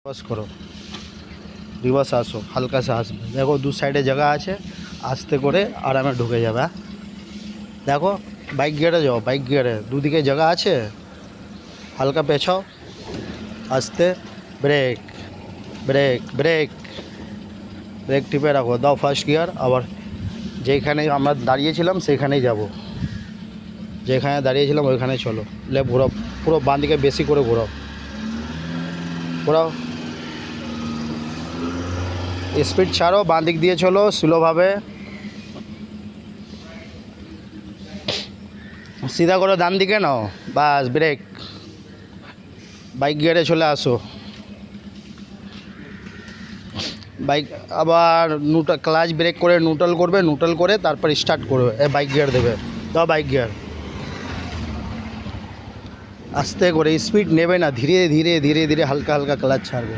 बस करो रिवर्स आसो हल्का से आसबे देखो दू साइडे जगह आछे आस्ते करे आरामे ढुके जाबे देखो बाइक गियारे जाओ बाइक गियारे दुदिके जगह आछे हल्का पेछाओ आस्ते ब्रेक ब्रेक ब्रेक ब्रेक टिपे राखो दाओ फार्स्ट गियार आबार যেখানে আমরা দাঁড়িয়েছিলাম সেখানেই যাব যেখানে দাঁড়িয়েছিলাম ওইখানে চলো লে ঘোরাও পুরো বাঁ দিকে বেশি করে ঘোরাও ঘোরাও স্পিড ছাড়ো বাঁ দিক দিয়ে চলো স্লোভাবে सीधा करो डान दिके नाओ बस ब्रेक बाइक गियारे चले आसो बाइक आबार न्यूट्रल क्लाच ब्रेक करे न्यूट्रल करबे न्यूट्रल करे तारपर स्टार्ट करबे बाइक गियार देबे दाओ बाइक गियार आस्ते करे स्पीड नेबे ना धीरे धीरे धीरे धीरे हल्का हल्का क्लाच छाड़बे।